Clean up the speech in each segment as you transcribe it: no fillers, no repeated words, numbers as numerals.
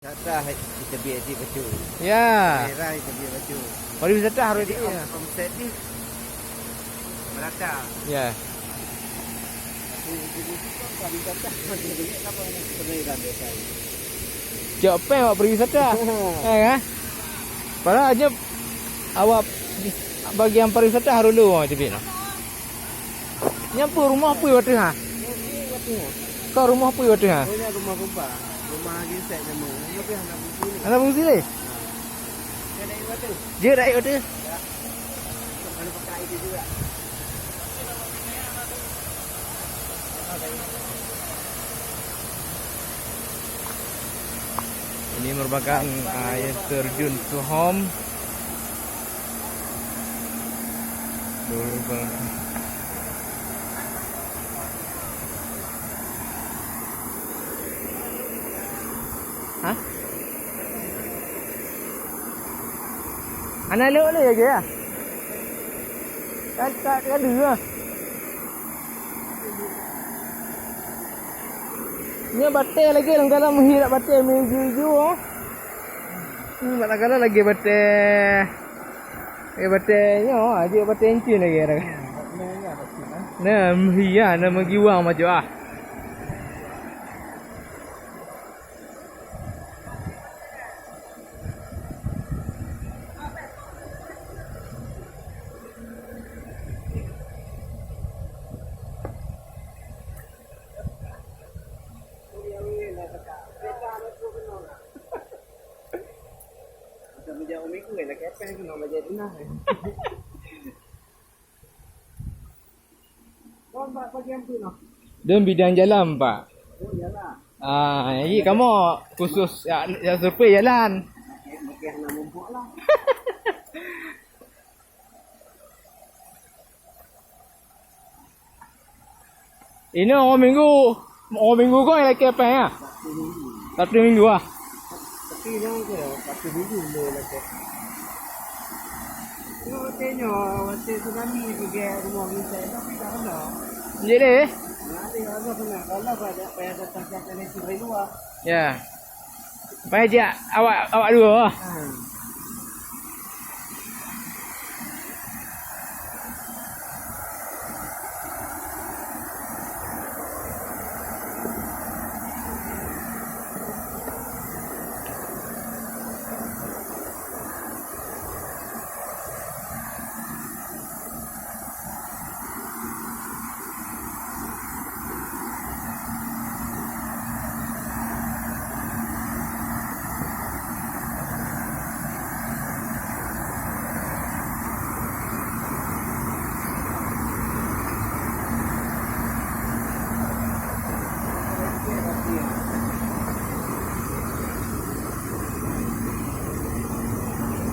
Wisata kita biar di baju. Ya. Daerah kita biar baju. Pariwisata harus Jadi dia. omset ni merata. Ya. Jadi pariwisata macam ni apa yang sebenarnya desa. Cepat awak pariwisata. Ya kan? Padahal aja awak bagian pariwisata harus lu macam ni. Nyampu rumah apa waktu ha? Kau rumah apa waktu ha? Oh, ini rumah pompa. Rumah lagi set nama. Tapi anak bungsu ni. Anak bungsu ni? Dia naik batu. Dia naik waktu. Kalau pakai itu juga. Ini merupakan air terjun Suhom. Hah? Anak lewat ni aja ya? Tak dua. Ni batai lagi lang dalam menghirap batai meju-ju. Ni mana lagi batai. Batai ni aja batai encin lagi ada. Nah, iya nak mengiwang macam ah. Macam umi ku nak kepeng tu nak baca dinah. Kau nak bagian tu noh. Dia bidang jalan, Pak. Oh, yalah. Ini kamu khusus ya survei jalan. Makin nak mumpuk lah. Ini orang minggu kau yang lagi apa ya? Satu minggu ah. Tapi yang tu, satu minggu boleh lah. Tengok tengok, waktu tsunami pergi rumah kita, tapi tak ada. Jadi, Nanti kalau kena, kalau payah datang ke atas dari luar. ya. Baik je awak dua.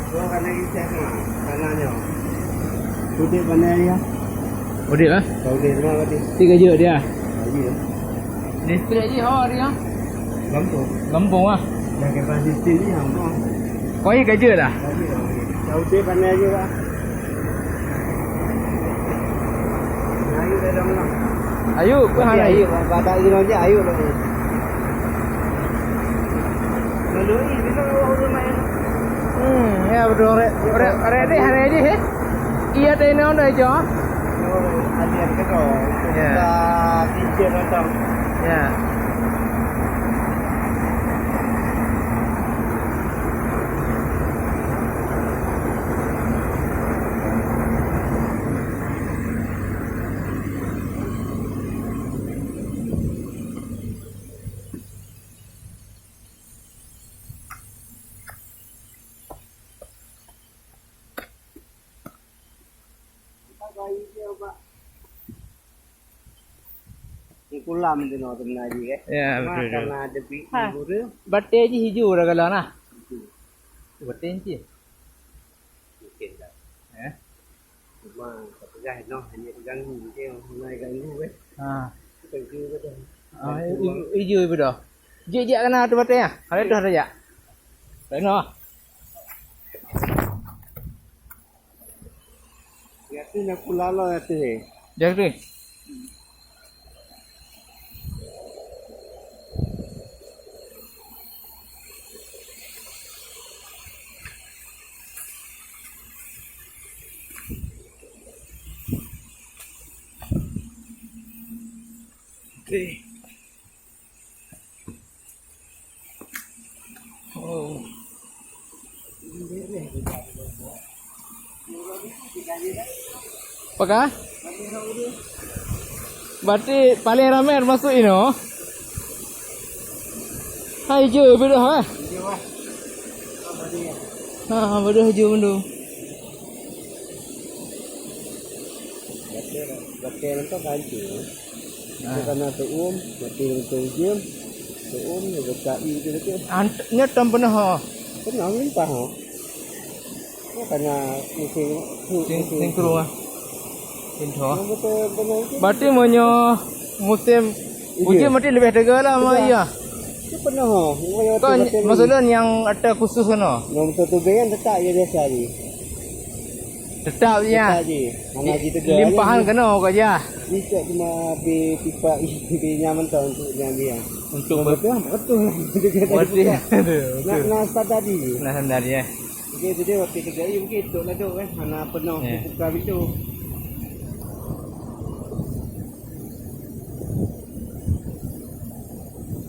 Kau kan lagi cek mah, tanahnya. Sudah pandai dia. Udik lah. Kau di rumah tadi. 3 je dia. Lagi ya. Distrik je dia. Kampung. Kampung ah. Dah ke pasir sini yang kau. Kau ini kerja dah. Lagi ya. Kau di pandai juga. Ayo dah dah lah. Ayo, kau hari Ayo, badak gini aja ayo lah. Lalu ini kita orang main. Ya betul. Orang ni hari aja he. Iya tadi orang dah jo. Ada yang kau. Ya. Kita pikir macam. Ya. Kulam tu no sebenarnya ke. Ya betul. Karena ada guru. Batai je hijau dah kalau nah. Batai je. Mungkin dah. Eh. Cuma satu guys no hanya ganggu je, mulai ganggu ke. Ha. Ganggu ke tu. Hijau betul. Je kena tu batai ah. Ada dah saja. Tak no. Ya tu nak kulala tu. Jangan tu. Okey. Oh. Apakah? Berarti paling ramai masuk ini, oh? Hai je, betul ha? Ha, betul je benda. Bate itu kan tu. Itu karena tuum, bate itu jam, tuum itu berkai itu tu. Nya tam pernah ha. Pernah limpah ha. Karena musim Sing keluar. Intro. betul benar itu. Berarti monyo musim hujan mesti lebih tegak lah mah iya. Itu pernah ha. Kan maksudnya yang ada khusus kan? Nom tu ben tetap je biasa ni. Tetap je. Mana kita Limpahan kena kau je. Bisa cuma pipa nyaman tau untuk yang dia. Untuk betul. berarti Nak start tadi. nah sendiri ya. Okey, jadi waktu kerja mungkin tu lah tu kan. Mana penuh buka pintu.